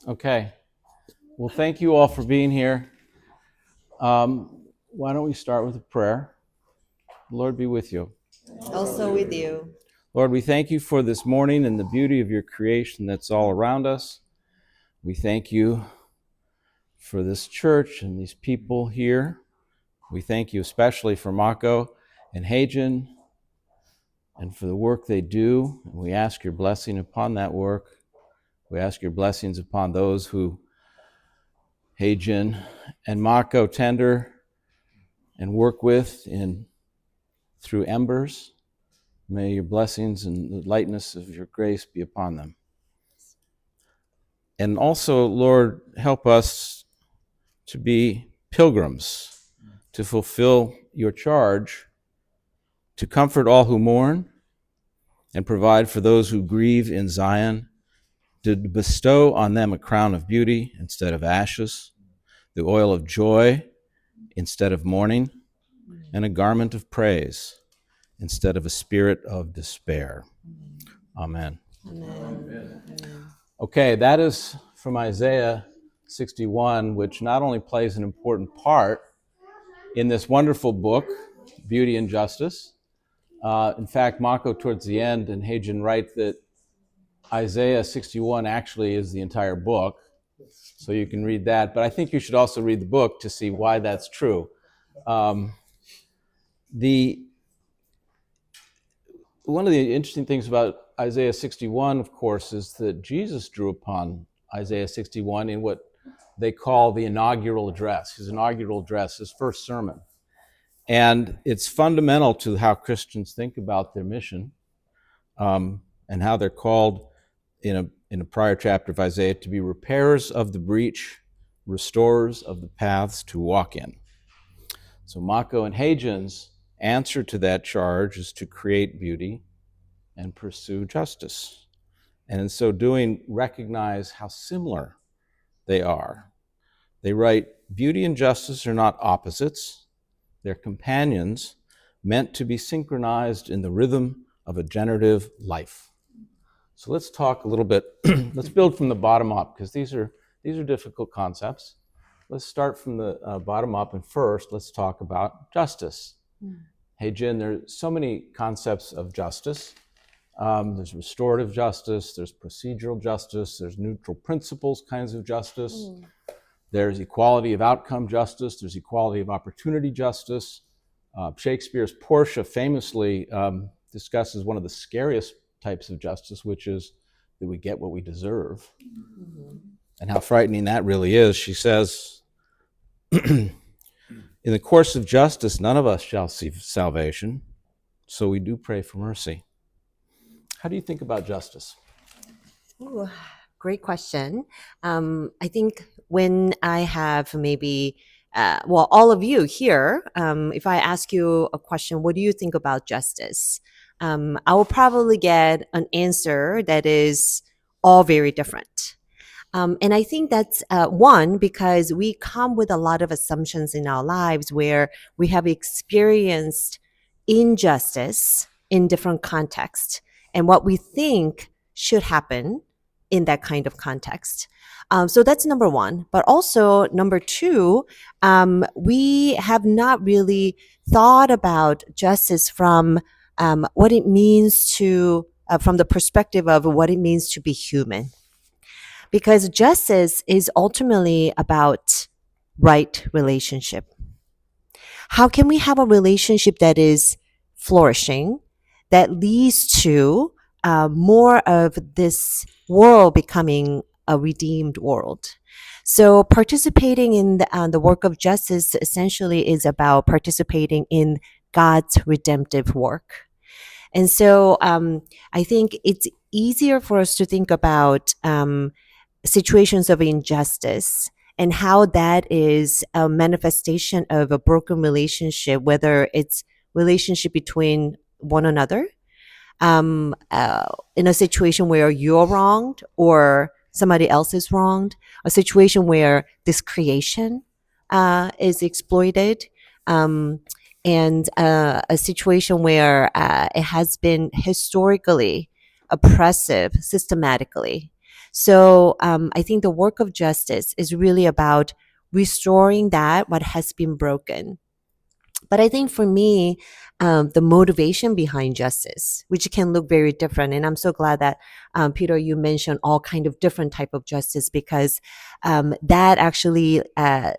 Okay. Well, thank you all for being here. Why don't we start with a prayer? The Lord be with you. Also with you. Lord, we thank you for this morning and the beauty of your creation that's all around us. We thank you for this church and these people here. We thank you especially for Mako and Haejin and for the work they do. And we ask your blessing upon that work. We ask your blessings upon those who Haejin and Mako tender and work with through embers. May your blessings and the lightness of your grace be upon them. And also, Lord, help us to be pilgrims, to fulfill your charge, to comfort all who mourn and provide for those who grieve in Zion, to bestow on them a crown of beauty instead of ashes, the oil of joy instead of mourning, and a garment of praise instead of a spirit of despair. Amen. Amen. Okay, that is from Isaiah 61, which not only plays an important part in this wonderful book, Beauty and Justice. In fact, Mako towards the end and Haejin write that Isaiah 61 actually is the entire book, so you can read that. But I think you should also read the book to see why that's true. One of the interesting things about Isaiah 61, of course, is that Jesus drew upon Isaiah 61 in what they call the inaugural address, his first sermon. And it's fundamental to how Christians think about their mission and how they're called in a prior chapter of Isaiah to be repairers of the breach, restorers of the paths to walk in. So Mako and Haejin's answer to that charge is to create beauty and pursue justice. And in so doing, recognize how similar they are. They write, beauty and justice are not opposites. They're companions meant to be synchronized in the rhythm of a generative life. So let's talk a little bit. Let's build from the bottom up, because these are difficult concepts. Let's start from the bottom up, and first let's talk about justice. Haejin, there's so many concepts of justice. There's restorative justice, there's procedural justice, there's neutral principles kinds of justice. There's equality of outcome justice, there's equality of opportunity justice. Shakespeare's Portia famously discusses one of the scariest types of justice, which is that we get what we deserve. And how frightening that really is. She says, in the course of justice, none of us shall see salvation, so we do pray for mercy. How do you think about justice? Ooh, great question. I think when I have maybe, all of you here, if I ask you a question, what do you think about justice? I will probably get an answer that is all very different. And I think that's one, because we come with a lot of assumptions in our lives where we have experienced injustice in different contexts and what we think should happen in that kind of context. So that's number one. But also number two, we have not really thought about justice from what it means to, from the perspective of what it means to be human. Because justice is ultimately about right relationship. How can we have a relationship that is flourishing, that leads to more of this world becoming a redeemed world? So participating in the work of justice essentially is about participating in God's redemptive work. And so I think it's easier for us to think about situations of injustice and how that is a manifestation of a broken relationship, whether it's relationship between one another, in a situation where you're wronged or somebody else is wronged, a situation where this creation is exploited, and a situation where it has been historically oppressive systematically. So I think the work of justice is really about restoring that what has been broken. But I think for me, the motivation behind justice, which can look very different, and I'm so glad that Peter, you mentioned all kind of different type of justice, because that actually uh,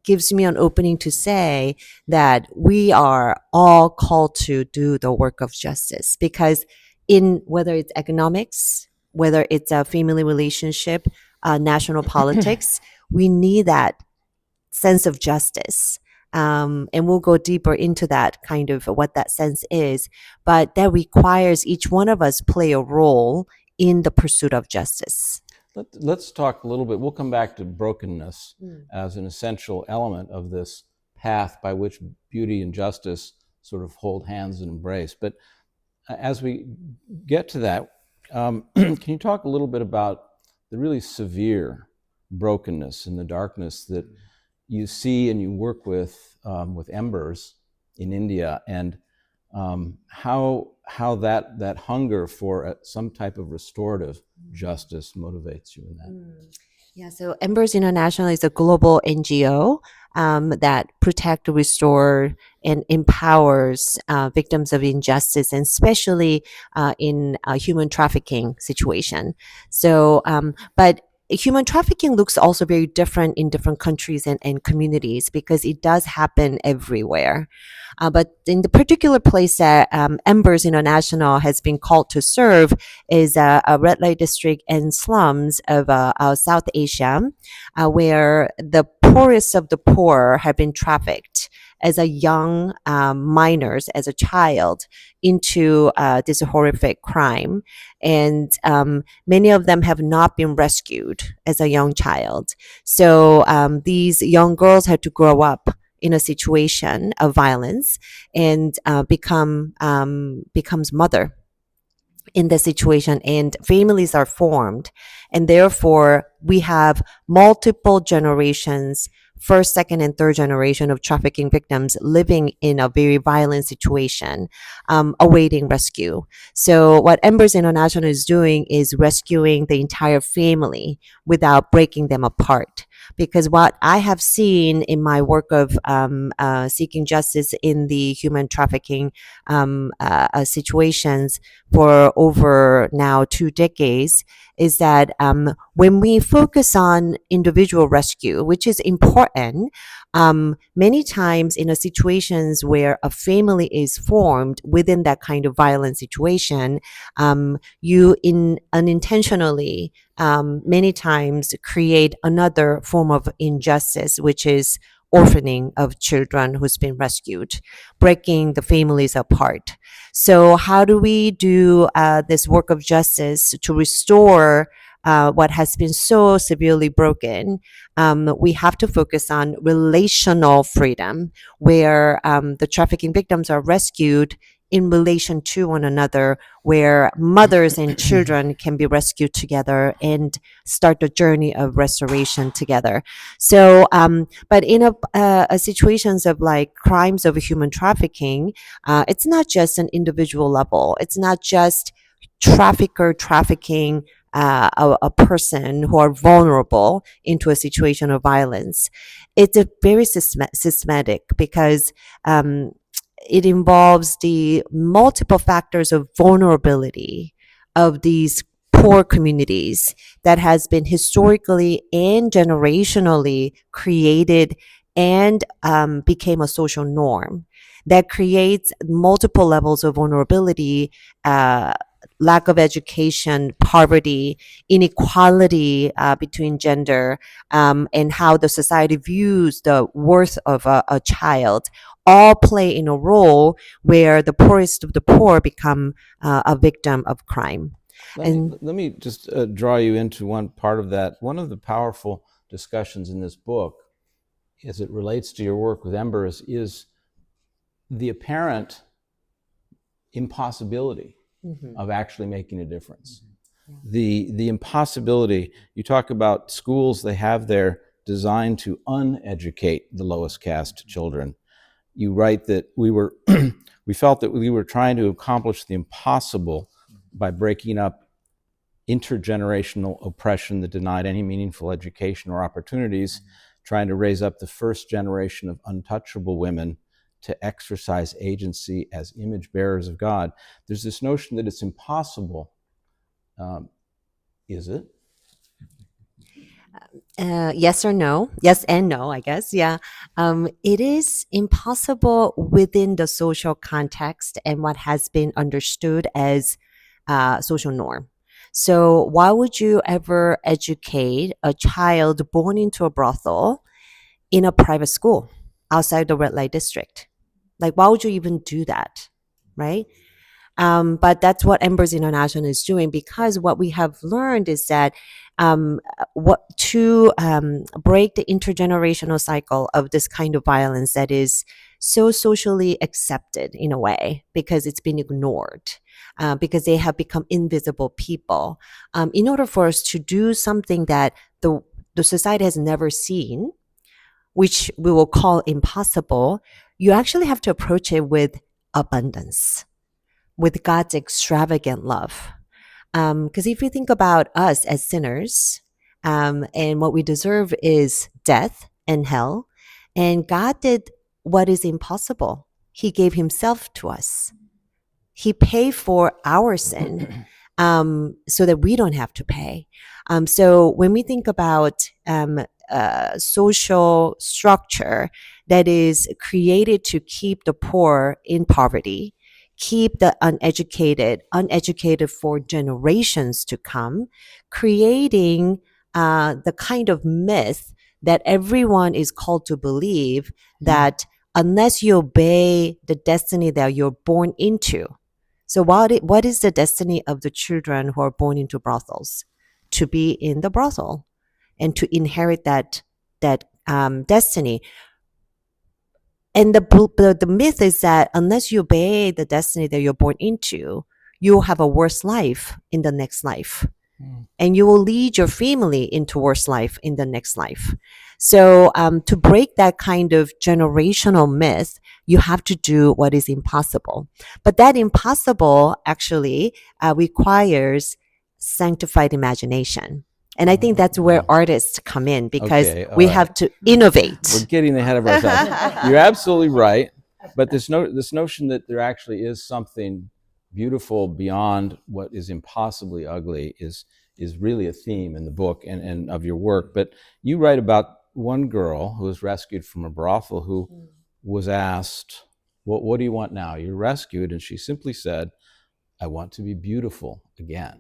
gives me an opening to say that we are all called to do the work of justice, because in whether it's economics, whether it's a family relationship, national politics, we need that sense of justice. And we'll go deeper into that kind of what that sense is. But that requires each one of us play a role in the pursuit of justice. Let's talk a little bit. We'll come back to brokenness as an essential element of this path by which beauty and justice sort of hold hands and embrace. But as we get to that, can you talk a little bit about the really severe brokenness and the darkness that you see and you work with embers in India, and how that hunger for some type of restorative justice motivates you in that? Yeah, so Embers International is a global NGO that protect, restore, and empowers victims of injustice, and especially in a human trafficking situation. So, but human trafficking looks also very different in different countries and communities, because it does happen everywhere. But in the particular place that Embers International has been called to serve is a red light district and slums of South Asia, where the poorest of the poor have been trafficked as a young minors, as a child, into this horrific crime. And many of them have not been rescued as a young child. So these young girls had to grow up in a situation of violence and becomes mother in the situation, and families are formed, and therefore we have multiple generations, first, second, and third generation of trafficking victims living in a very violent situation, awaiting rescue. So what Embers International is doing is rescuing the entire family without breaking them apart. Because what I have seen in my work of seeking justice in the human trafficking situations for over now 2 decades is that when we focus on individual rescue, which is important, many times in a situations where a family is formed within that kind of violent situation, you unintentionally many times create another form of injustice, which is orphaning of children who's been rescued, breaking the families apart. So how do we do this work of justice to restore what has been so severely broken? We have to focus on relational freedom, where the trafficking victims are rescued in relation to one another, where mothers and children can be rescued together and start the journey of restoration together. So, but in a situations of like crimes of human trafficking, it's not just an individual level. It's not just trafficker trafficking a person who are vulnerable into a situation of violence. It's a very systematic, because it involves the multiple factors of vulnerability of these poor communities that has been historically and generationally created and became a social norm that creates multiple levels of vulnerability, lack of education, poverty, inequality between gender, and how the society views the worth of a child, all play in a role where the poorest of the poor become a victim of crime. Let me just draw you into one part of that. One of the powerful discussions in this book, as it relates to your work with Embers, is the apparent impossibility of actually making a difference. The impossibility, you talk about schools they have there designed to uneducate the lowest caste children. You write that we felt that we were trying to accomplish the impossible by breaking up intergenerational oppression that denied any meaningful education or opportunities, trying to raise up the first generation of untouchable women to exercise agency as image bearers of God. There's this notion that it's impossible. Is it? Yes or no? Yes and no, I guess. Yeah. It is impossible within the social context and what has been understood as social norm. So, why would you ever educate a child born into a brothel in a private school outside the red light district? Like, why would you even do that? Right? But that's what Embers International is doing, because what we have learned is that what to break the intergenerational cycle of this kind of violence that is so socially accepted in a way because it's been ignored, because they have become invisible people. In order for us to do something that the society has never seen, which we will call impossible, you actually have to approach it with abundance, with God's extravagant love. Because if you think about us as sinners, and what we deserve is death and hell, and God did what is impossible. He gave himself to us. He paid for our sin, so that we don't have to pay. So when we think about social structure that is created to keep the poor in poverty, keep the uneducated for generations to come, creating the kind of myth that everyone is called to believe that unless you obey the destiny that you're born into. So what is the destiny of the children who are born into brothels? To be in the brothel and to inherit that destiny. And the myth is that unless you obey the destiny that you're born into, you'll have a worse life in the next life. And you will lead your family into worse life in the next life. So to break that kind of generational myth, you have to do what is impossible. But that impossible actually requires sanctified imagination. And I think that's where artists come in, because we have to innovate. We're getting ahead of ourselves. You're absolutely right. But this notion that there actually is something beautiful beyond what is impossibly ugly is really a theme in the book and of your work. But you write about one girl who was rescued from a brothel who was asked, what do you want now? You're rescued. And she simply said, I want to be beautiful again.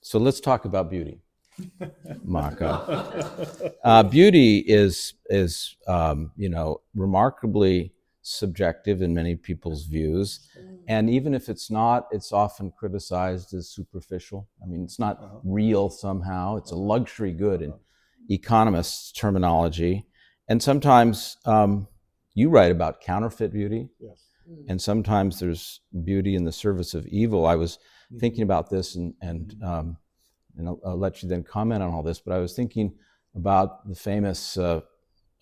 So let's talk about beauty, Mako. Beauty is remarkably subjective in many people's views. And even if it's not, it's often criticized as superficial. I mean, it's not real somehow. It's a luxury good in economists' terminology. And sometimes you write about counterfeit beauty. Yes. And sometimes there's beauty in the service of evil. I was thinking about this, and I'll let you then comment on all this, but I was thinking about the famous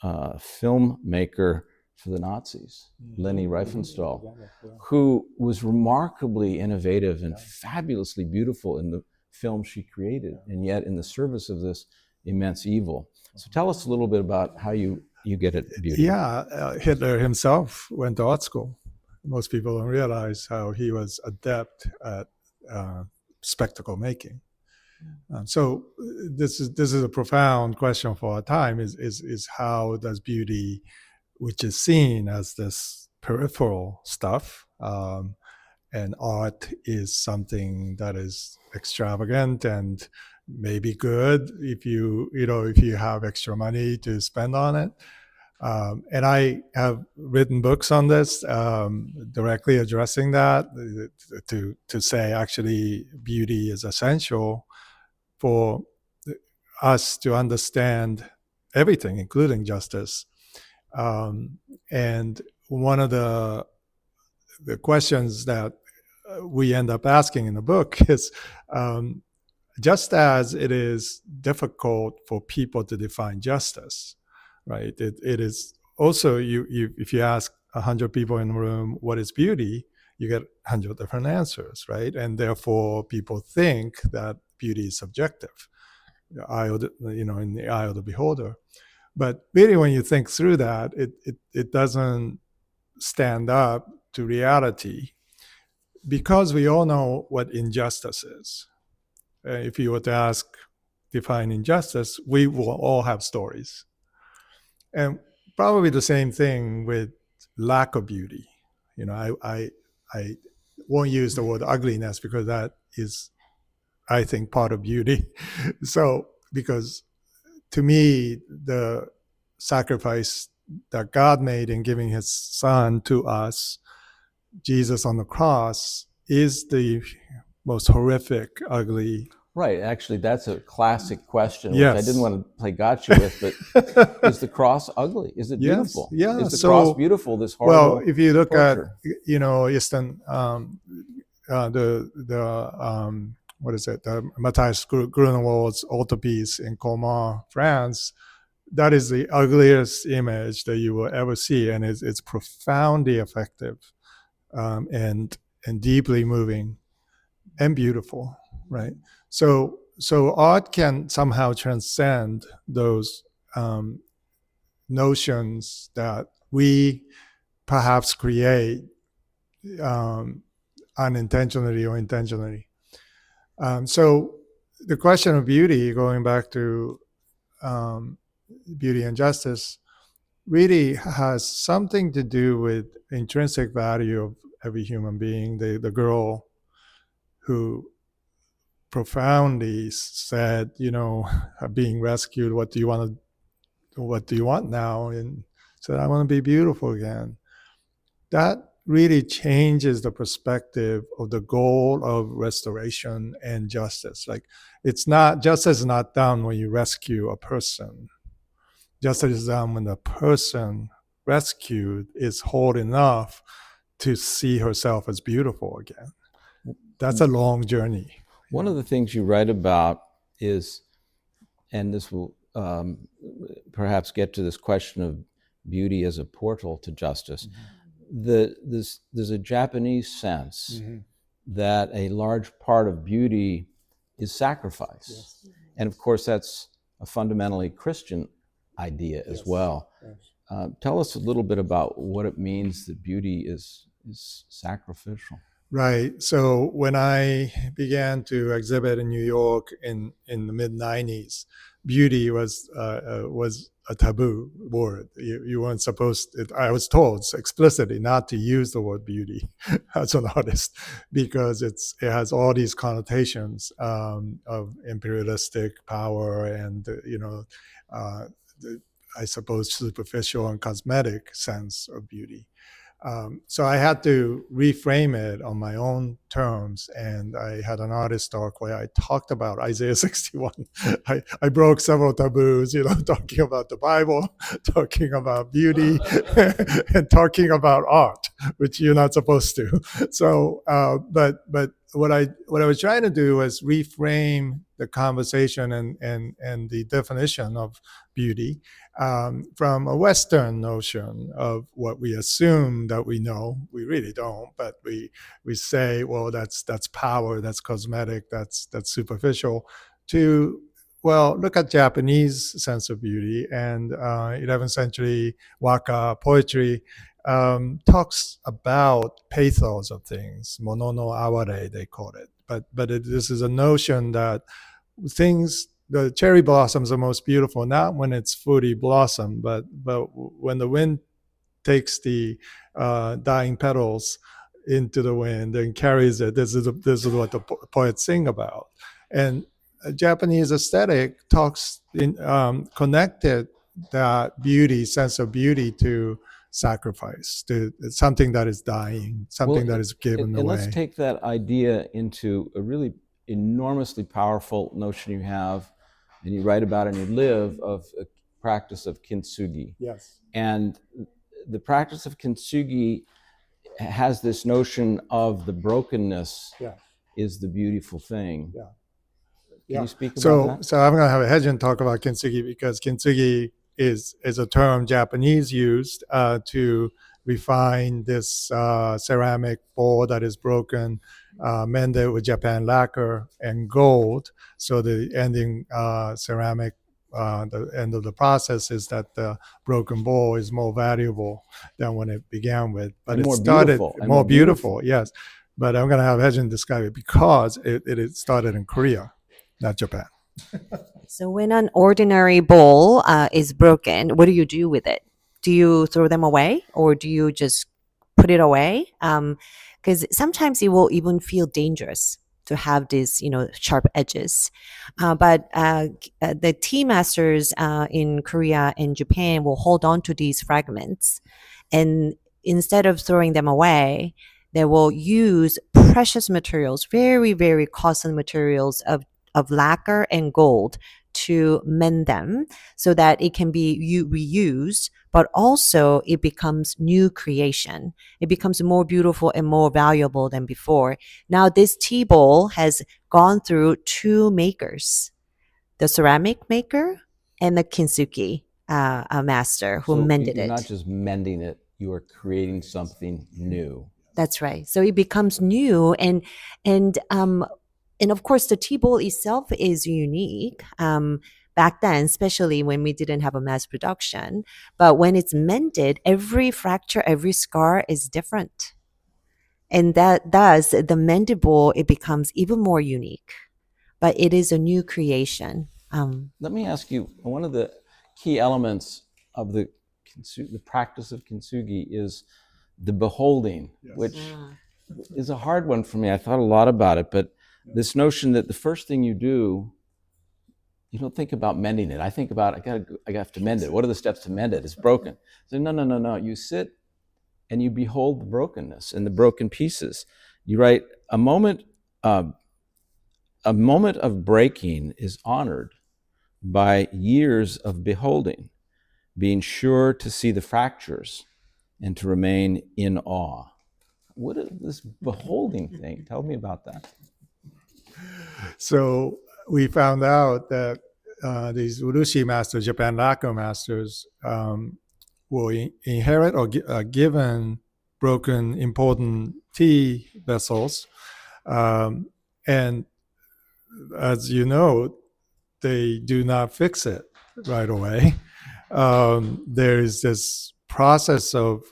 filmmaker for the Nazis, Leni Riefenstahl, who was remarkably innovative and fabulously beautiful in the film she created, and yet in the service of this immense evil. So tell us a little bit about how you get at beauty. Yeah, Hitler himself went to art school. Most people don't realize how he was adept at spectacle making. So this is a profound question for our time: is how does beauty, which is seen as this peripheral stuff, and art is something that is extravagant and maybe good if you have extra money to spend on it. And I have written books on this, directly addressing that, to say actually beauty is essential for us to understand everything, including justice. And one of the questions that we end up asking in the book is, just as it is difficult for people to define justice, right? It is also, if you ask 100 people in the room what is beauty, you get 100 different answers, right? And therefore, people think that beauty is subjective, in the eye of the beholder. But really, when you think through that, it doesn't stand up to reality, because we all know what injustice is. If you were to define injustice, we will all have stories. And probably the same thing with lack of beauty. I won't use the word ugliness, because that is, I think, part of beauty. So, because to me, the sacrifice that God made in giving his son to us, Jesus on the cross, is the most horrific, ugly. Right. Actually, that's a classic question, which Yes. I didn't want to play gotcha with, but is the cross ugly? Is it Yes. beautiful? Yeah. Is the So, cross beautiful? This horrible well, if you look torture. at, Eastern, what is it? The Matthias Grunewald's altarpiece in Colmar, France. That is the ugliest image that you will ever see, and it's profoundly effective, and deeply moving and beautiful, right? So art can somehow transcend those notions that we perhaps create unintentionally or intentionally. So the question of beauty, going back to beauty and justice, really has something to do with intrinsic value of every human being. The girl who profoundly said, being rescued, what do you want now? And said, I want to be beautiful again. That really changes the perspective of the goal of restoration and justice. Like, justice is not done when you rescue a person. Justice is done when the person rescued is whole enough to see herself as beautiful again. That's a long journey. One of the things you write about is, and this will perhaps get to this question of beauty as a portal to justice. There's a Japanese sense that a large part of beauty is sacrifice. Yes. And of course, that's a fundamentally Christian idea as well. Yes. Tell us a little bit about what it means that beauty is sacrificial. Right. So when I began to exhibit in New York in the mid 90s, beauty was a taboo word. You weren't supposed to, I was told explicitly not to use the word beauty as an artist, because it has all these connotations of imperialistic power and, I suppose, superficial and cosmetic sense of beauty. So I had to reframe it on my own terms, and I had an artist talk where I talked about Isaiah 61. I broke several taboos, talking about the Bible, talking about beauty, and talking about art, which you're not supposed to. So, but what I was trying to do was reframe the conversation and the definition of beauty from a Western notion of what we assume that we know. We really don't, but we say, well, that's power, that's cosmetic, that's superficial, to, well, look at Japanese sense of beauty, and 11th century waka poetry talks about pathos of things, mono no aware, they call it. But this is a notion that the cherry blossoms are most beautiful not when it's fully blossomed, but when the wind takes the dying petals into the wind and carries it. This is what the poets sing about. And Japanese aesthetic talks connected that sense of beauty to sacrifice, to something that is dying, something that is given away. And let's take that idea into a really enormously powerful notion you have, and you write about and you live, of a practice of kintsugi. Yes. And the practice of kintsugi has this notion of the brokenness is the beautiful thing. Yeah. Can you speak about that? So I'm going to have a Haejin talk about kintsugi, because kintsugi is a term Japanese used to refine this ceramic bowl that is broken, mend it with Japan lacquer and gold. So the ending ceramic, the end of the process is that the broken bowl is more valuable than when it began with. But And it more started beautiful, and more more beautiful, yes. But I'm going to have Haejin describe it because it started in Korea, not Japan. So when an ordinary bowl is broken, what do you do with it? Do you throw them away or do you just put it away? Because sometimes it will even feel dangerous to have these, sharp edges. But the tea masters in Korea and Japan will hold on to these fragments, and instead of throwing them away, they will use precious materials, very, very costly materials of lacquer and gold to mend them so that it can be reused, but also it becomes new creation. It becomes more beautiful and more valuable than before. Now, this tea bowl has gone through two makers, the ceramic maker and the kintsugi master who So mended you're not it. just mending it, you are creating something new. That's right. So it becomes new, and of course the tea bowl itself is unique. Back then, especially when we didn't have a mass production, but when it's mended, every fracture, every scar is different, and that thus the mended bowl it becomes even more unique. But it is a new creation. Let me ask you, one of the key elements of the practice of kintsugi is the beholding, Yes. which is a hard one for me. I thought a lot about it, but this notion that the first thing you do, you don't think about mending it. I think about I have to mend it. What are the steps to mend it? It's broken. So no. You sit and you behold the brokenness and the broken pieces. You write a moment of breaking is honored by years of beholding, being sure to see the fractures and to remain in awe. What is this beholding thing? Tell me about that. So we found out that these urushi masters, Japan lacquer masters, will inherit or given broken important tea vessels. And as you know, they do not fix it right away. There's this process of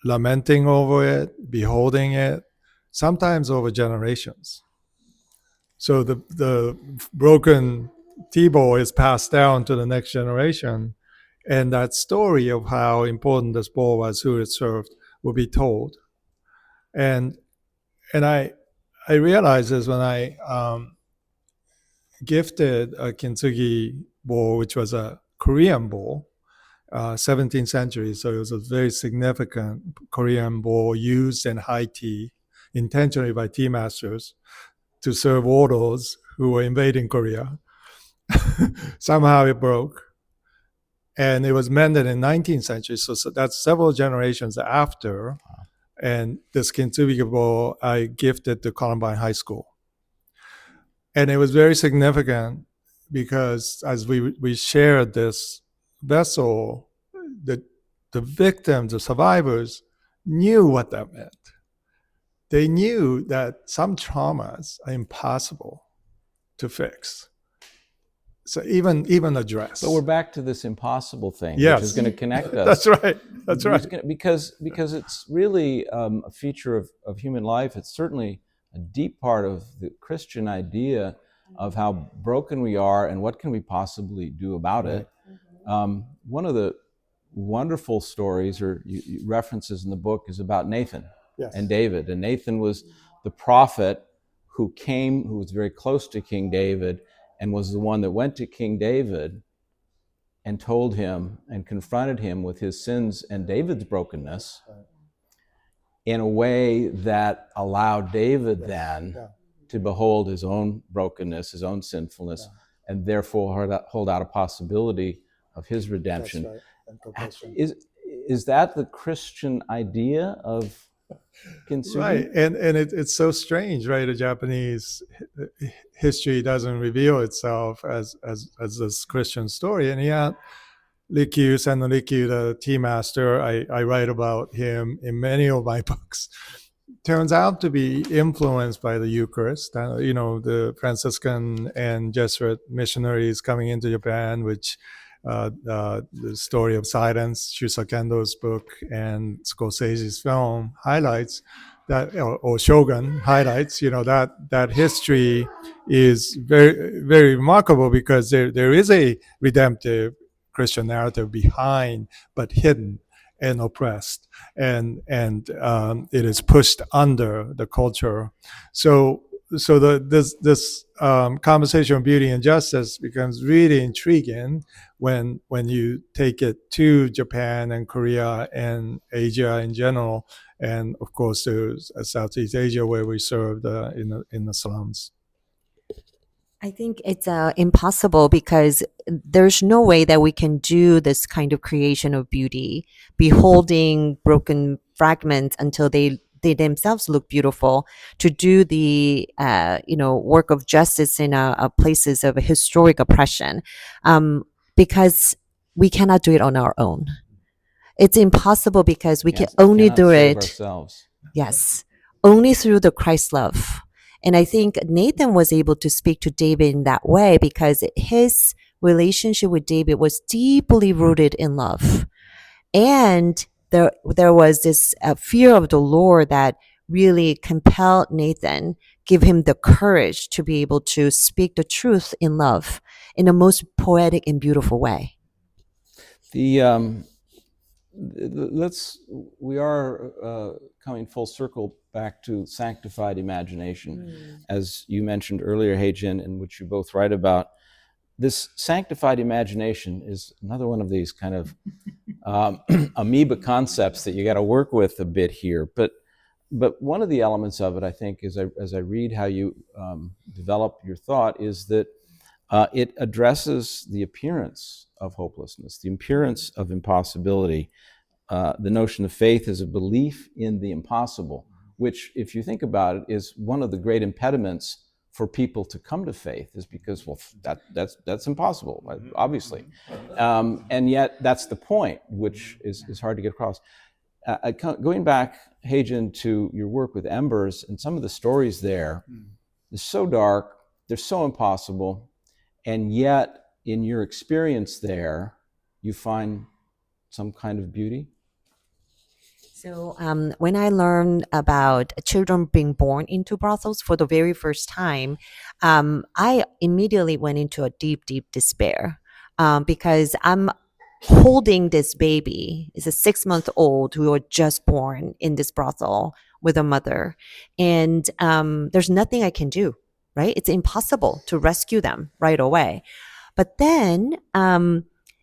lamenting over it, beholding it, sometimes over generations. So the broken tea bowl is passed down to the next generation, and that story of how important this bowl was, who it served, will be told. And I realized this when I gifted a kintsugi bowl, which was a Korean bowl, 17th century. So it was a very significant Korean bowl used in high tea, intentionally by tea masters to serve warlords who were invading Korea. Somehow it broke. And it was mended in 19th century. So that's several generations after. And this kintsugi bowl I gifted to Columbine High School. And it was very significant because as we shared this vessel, the victims, the survivors, knew what that meant. They knew that some traumas are impossible to fix. So even address. But we're back to this impossible thing, Yes. which is going to connect us. That's right. That's right. Because it's really a feature of human life. It's certainly a deep part of the Christian idea of how broken we are and what can we possibly do about it. One of the wonderful stories or references in the book is about Nathan and David. And Nathan was the prophet who was very close to King David and was the one that went to King David and told him and confronted him with his sins and David's brokenness in a way that allowed David then to behold his own brokenness, his own sinfulness, and therefore hold out a possibility of his redemption. That's right. Is that the Christian idea of kintsugi? Right, and it's so strange, right? The Japanese history doesn't reveal itself as this Christian story, and yet Rikyu, Senno Rikyu, the tea master, I write about him in many of my books, turns out to be influenced by the Eucharist. The Franciscan and Jesuit missionaries coming into Japan, which the Story of Silence, Shusa Kendo's book, and Scorsese's film highlights that, or Shogun highlights, that history is very, very remarkable, because there is a redemptive Christian narrative behind, but hidden and oppressed, and it is pushed under the culture. So this conversation of beauty and justice becomes really intriguing when you take it to Japan and Korea and Asia in general, and of course to Southeast Asia, where we served in the slums. I think it's impossible, because there's no way that we can do this kind of creation of beauty, beholding broken fragments until they themselves look beautiful, to do the work of justice in places of historic oppression, because we cannot do it on our own. It's impossible, because we can only cannot do save it. ourselves. Yes, only through the Christ love. And I think Nathan was able to speak to David in that way, because his relationship with David was deeply rooted in love. And there was this fear of the Lord that really compelled Nathan, give him the courage to be able to speak the truth in love in the most poetic and beautiful way. We are coming full circle back to sanctified imagination, as you mentioned earlier, Haejin, and which you both write about. This sanctified imagination is another one of these kind of amoeba concepts that you got to work with a bit here. But one of the elements of it, I think, as I read how you develop your thought, is that it addresses the appearance of hopelessness, the appearance of impossibility. The notion of faith is a belief in the impossible, which, if you think about it, is one of the great impediments for people to come to faith, is because, well, that's impossible, obviously. And yet that's the point, which is hard to get across. Going back, Haejin, to your work with Embers, and some of the stories there, they're so dark, they're so impossible, and yet in your experience there, you find some kind of beauty? So when I learned about children being born into brothels for the very first time, I immediately went into a deep, deep despair, because I'm holding this baby. It's a 6-month-old who was just born in this brothel with a mother. And there's nothing I can do, right? It's impossible to rescue them right away. But then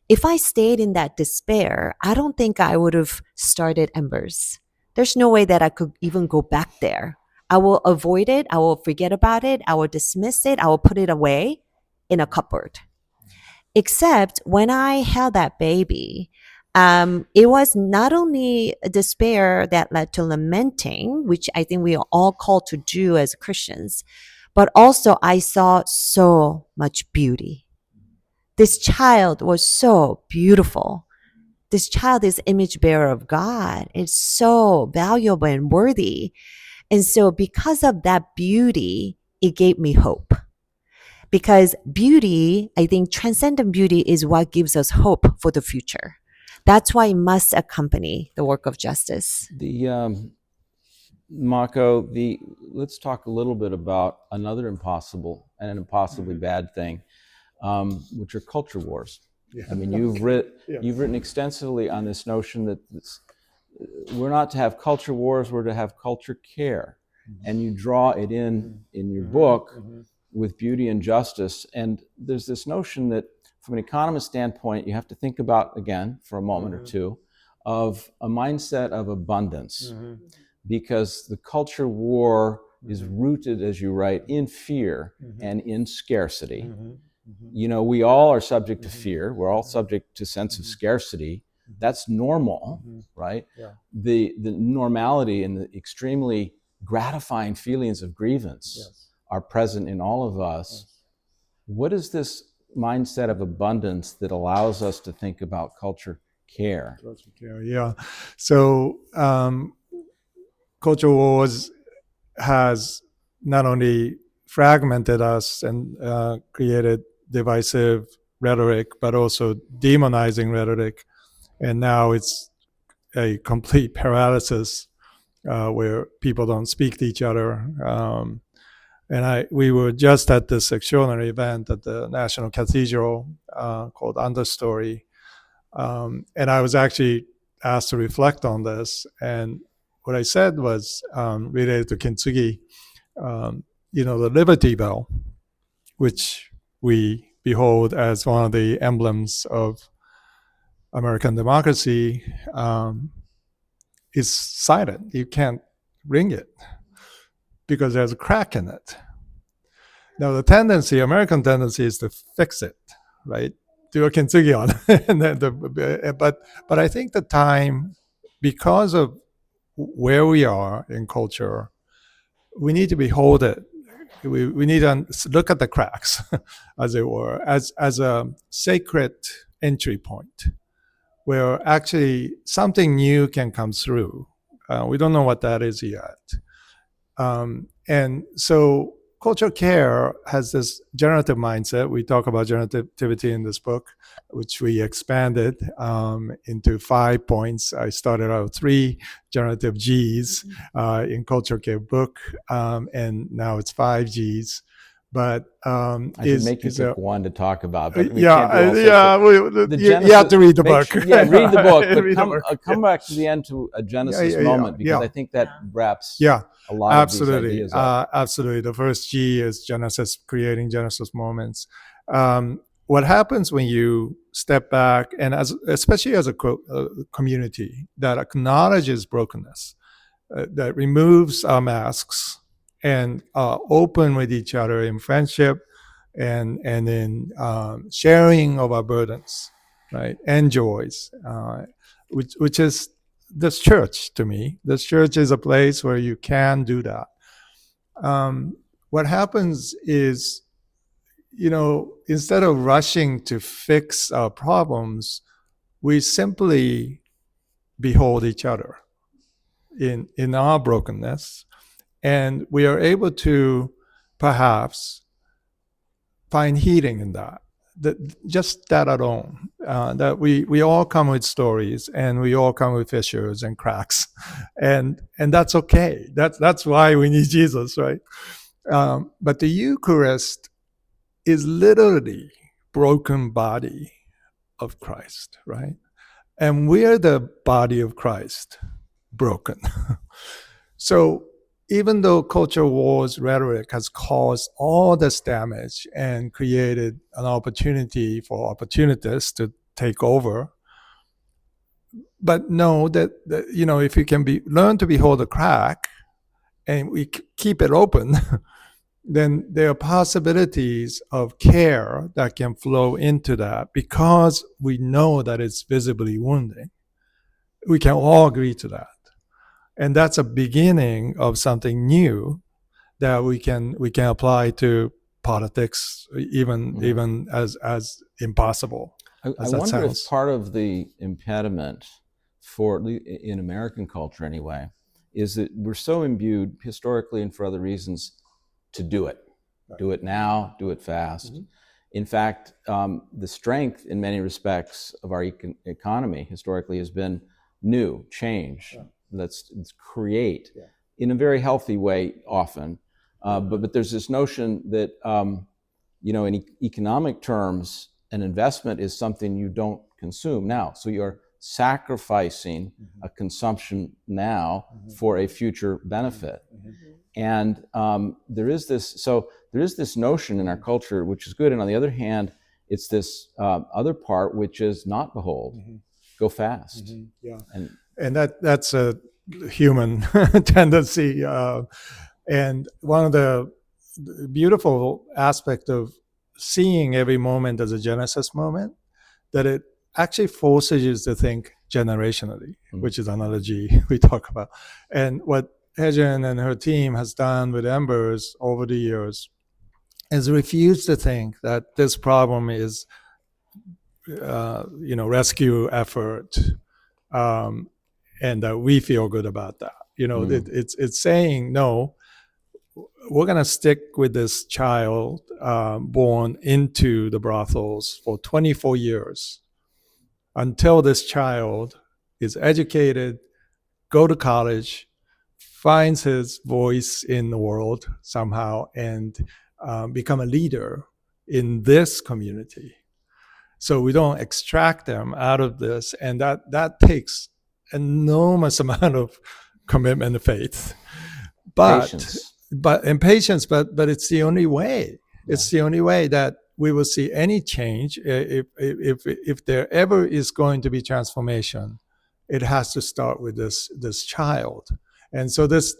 if I stayed in that despair, I don't think I would have started Embers. There's no way that I could even go back there. I will avoid it. I will forget about it. I will dismiss it. I will put it away in a cupboard. Except when I held that baby, it was not only a despair that led to lamenting, which I think we are all called to do as Christians, but also I saw so much beauty. This child was so beautiful. This child is image bearer of God. It's so valuable and worthy. And so because of that beauty, it gave me hope. Because beauty, I think transcendent beauty is what gives us hope for the future. That's why it must accompany the work of justice. Mako, let's talk a little bit about another impossible and an impossibly bad thing, which are culture wars. Yeah. I mean, you've written extensively on this notion that we're not to have culture wars, we're to have culture care. And you draw it in your book with beauty and justice. And there's this notion that from an economist standpoint, you have to think about, again, for a moment or two, of a mindset of abundance. Because the culture war is rooted, as you write, in fear and in scarcity. You know, we all are subject to fear. We're all subject to sense of scarcity. That's normal, right? Yeah. The normality and the extremely gratifying feelings of grievance are present in all of us. What does this mindset of abundance that allows us to think about culture care. Yeah. So culture wars has not only fragmented us and created divisive rhetoric, but also demonizing rhetoric. And now it's a complete paralysis where people don't speak to each other. We were just at this extraordinary event at the National Cathedral called Understory. And I was actually asked to reflect on this. And what I said was related to Kintsugi, the Liberty Bell, which we behold as one of the emblems of American democracy, is silent. You can't ring it because there's a crack in it. Now, the American tendency is to fix it, right? Do a kintsugi on it. But I think the time, because of where we are in culture, we need to behold it. We need to look at the cracks, as it were, as a sacred entry point where actually something new can come through. We don't know what that is yet. And so culture care has this generative mindset. We talk about generativity in this book, which we expanded into 5 points. I started out with 3 generative Gs in culture care book, and now it's 5 Gs. But I should make you pick one to talk about. But you have to read the book. Read the book. But come back to the end to a Genesis moment, because I think that wraps a lot of these ideas up. Absolutely. The first G is Genesis, creating Genesis moments. What happens when you step back, and especially as a community that acknowledges brokenness, that removes our masks, and open with each other in friendship and in sharing of our burdens, right, and joys, which is this church to me. This church is a place where you can do that. What happens is, instead of rushing to fix our problems, we simply behold each other in our brokenness. And we are able to perhaps find healing in that. Just that alone. That we all come with stories, and we all come with fissures and cracks, and that's okay. That's why we need Jesus, right? But the Eucharist is literally broken body of Christ, right? And we're the body of Christ, broken. So even though culture wars rhetoric has caused all this damage and created an opportunity for opportunists to take over, but know that if you can learn to behold the crack and we keep it open, then there are possibilities of care that can flow into that, because we know that it's visibly wounding. We can all agree to that. And that's a beginning of something new that we can apply to politics, even as impossible. I wonder if part of the impediment in American culture anyway, is that we're so imbued historically and for other reasons to do it. Right. Do it now, do it fast. Mm-hmm. In fact, the strength in many respects of our economy historically has been new, change. Yeah. Let's create in a very healthy way often. But there's this notion that, in economic terms, an investment is something you don't consume now. So you're sacrificing a consumption now for a future benefit. And there is this notion in our culture, which is good. And on the other hand, it's this other part, which is not behold, go fast. Yeah. And that's a human tendency. And one of the beautiful aspects of seeing every moment as a Genesis moment, that it actually forces you to think generationally, which is another G we talk about. And what Haejin and her team has done with Embers over the years has refused to think that this problem is, rescue effort, and that we feel good about that. It's saying no. We're going to stick with this child born into the brothels for 24 years until this child is educated, go to college, finds his voice in the world somehow, and become a leader in this community. So we don't extract them out of this, and that takes enormous amount of commitment and faith. Patience. But it's the only way. It's the only way that we will see any change. If there ever is going to be transformation, it has to start with this child. And so this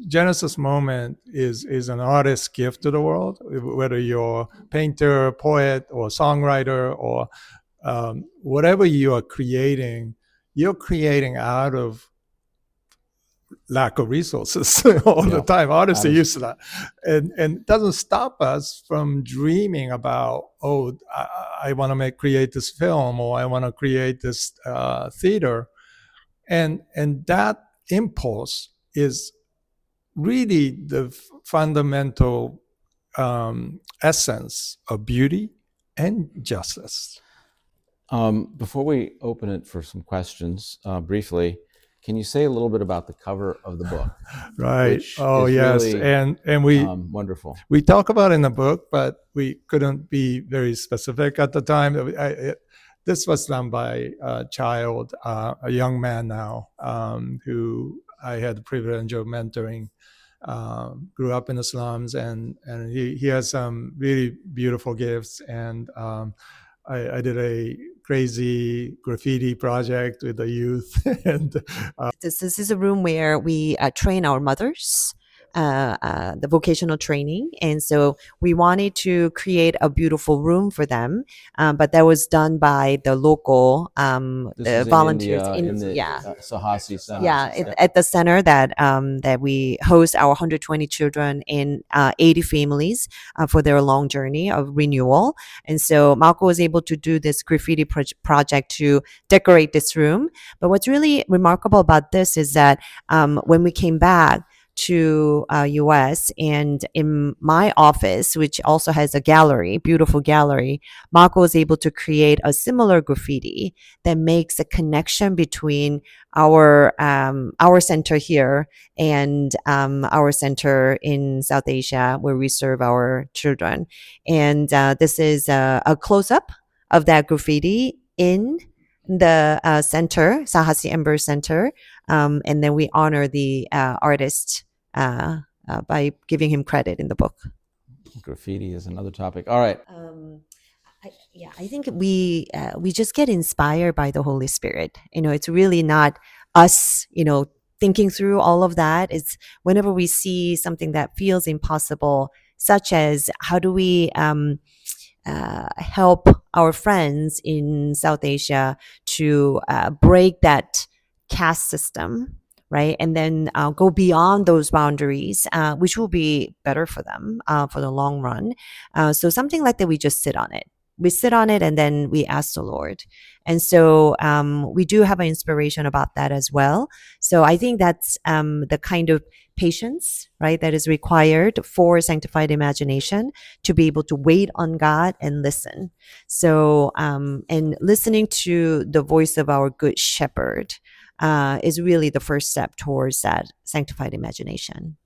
Genesis moment is an artist's gift to the world, whether you're a painter, poet, or songwriter, or whatever you are creating, you're creating out of lack of resources all the time. Artists are used to that. And it doesn't stop us from dreaming about, I want to create this film, or I want to create this theater. And that impulse is really the fundamental essence of beauty and justice. Before we open it for some questions, briefly, can you say a little bit about the cover of the book? Right. Oh, yes. Really, and we wonderful. We talk about it in the book, but we couldn't be very specific at the time. This was done by a child, a young man now, who I had the privilege of mentoring. Grew up in the slums, and he has some really beautiful gifts. And I did a crazy graffiti project with the youth. And This is a room where we train our mothers, the vocational training. And so we wanted to create a beautiful room for them, but that was done by the local volunteers. In the Sahasi Center. At the center that we host our 120 children and 80 families for their long journey of renewal. And so Mako was able to do this graffiti project to decorate this room. But what's really remarkable about this is that when we came back to US, and in my office, which also has a gallery, beautiful gallery, Mako was able to create a similar graffiti that makes a connection between our center here and our center in South Asia, where we serve our children. And this is a close-up of that graffiti in the center, Sahasi Ember Center, and then we honor the artist by giving him credit in the book. Graffiti is another topic. All right. I think we just get inspired by the Holy Spirit. It's really not us, thinking through all of that. It's whenever we see something that feels impossible, such as how do we help our friends in South Asia to break that caste system, right? And then go beyond those boundaries, which will be better for them for the long run. So something like that, we just sit on it. We sit on it and then we ask the Lord. And so we do have an inspiration about that as well. So I think that's the kind of patience, right, that is required for sanctified imagination to be able to wait on God and listen. So, and listening to the voice of our good shepherd is really the first step towards that sanctified imagination.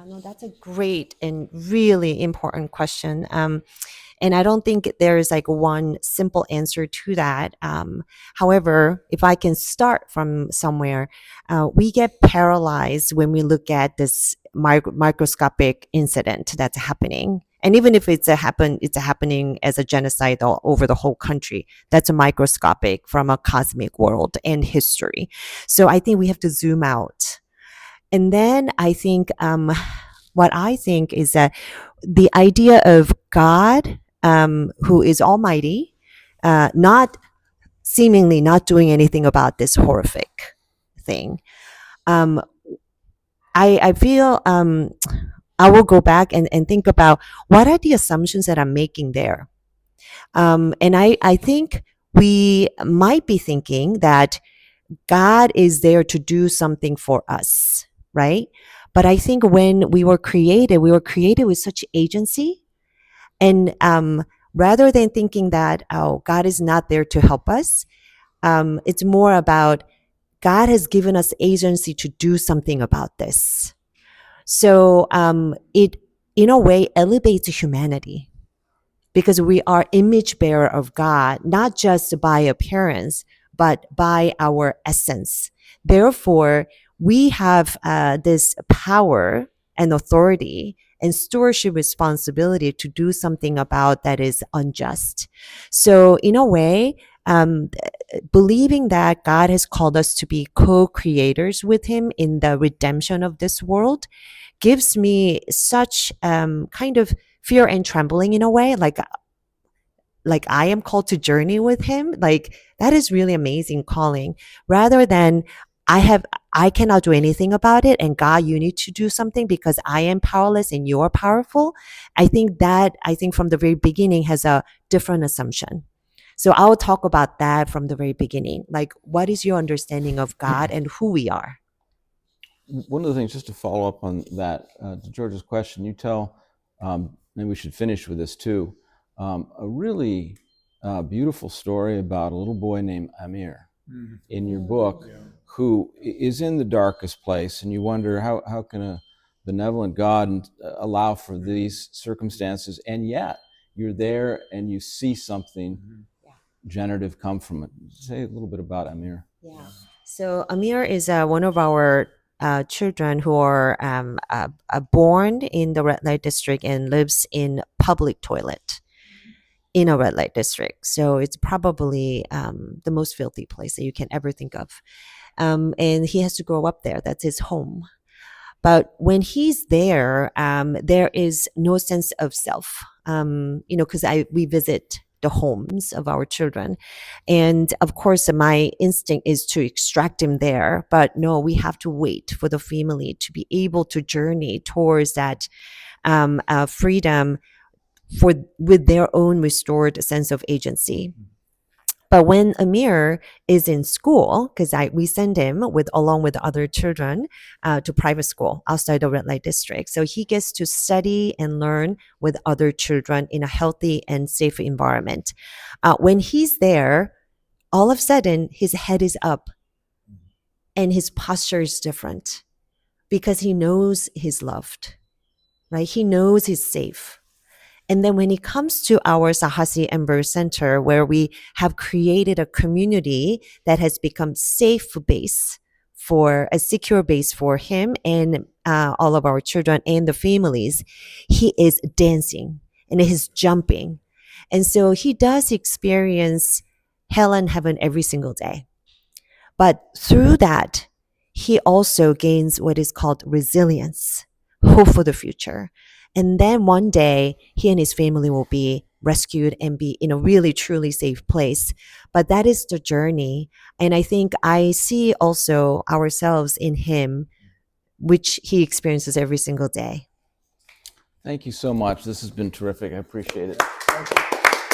No, that's a great and really important question. And I don't think there is like one simple answer to that. However, if I can start from somewhere, we get paralyzed when we look at this microscopic incident that's happening. And even if it's happening as a genocide all over the whole country, that's a microscopic from a cosmic world and history. So I think we have to zoom out. And then I think what I think is that the idea of God, who is almighty, not seemingly not doing anything about this horrific thing. I feel I will go back and think about what are the assumptions that I'm making there. And I think we might be thinking that God is there to do something for us, right? But I think when we were created with such agency. And rather than thinking that, oh, God is not there to help us, it's more about God has given us agency to do something about this. So it, in a way, elevates humanity because we are image bearer of God, not just by appearance, but by our essence. Therefore, we have this power and authority and stewardship responsibility to do something about that is unjust. So, in a way, believing that God has called us to be co-creators with Him in the redemption of this world gives me such kind of fear and trembling in a way, like I am called to journey with Him. Like that is really amazing calling, rather than I cannot do anything about it, and God, you need to do something because I am powerless and you're powerful. I think from the very beginning has a different assumption. So I'll talk about that from the very beginning. Like, what is your understanding of God and who we are? One of the things, just to follow up on that, to George's question, you tell, maybe we should finish with this too, a really beautiful story about a little boy named Amir in your book, who is in the darkest place, and you wonder how can a benevolent God allow for these circumstances, and yet you're there and you see something generative come from it. Say a little bit about Amir. Yeah. So Amir is one of our children who are born in the red light district and lives in public toilet in a red light district. So it's probably the most filthy place that you can ever think of. And he has to grow up there. That's his home. But when he's there, there is no sense of self, because we visit the homes of our children. And of course, my instinct is to extract him there. But no, we have to wait for the family to be able to journey towards that freedom with their own restored sense of agency. But when Amir is in school, because we send him along with other children to private school outside the red light district, so he gets to study and learn with other children in a healthy and safe environment. When he's there, all of a sudden his head is up, and his posture is different because he knows he's loved, right? He knows he's safe. And then when it comes to our Sahasi Ember Center, where we have created a community that has become a secure base for him and all of our children and the families, he is dancing and he's jumping. And so he does experience hell and heaven every single day. But through that, he also gains what is called resilience, hope for the future. And then one day, he and his family will be rescued and be in a really, truly safe place. But that is the journey. And I think I see also ourselves in him, which he experiences every single day. Thank you so much. This has been terrific. I appreciate it.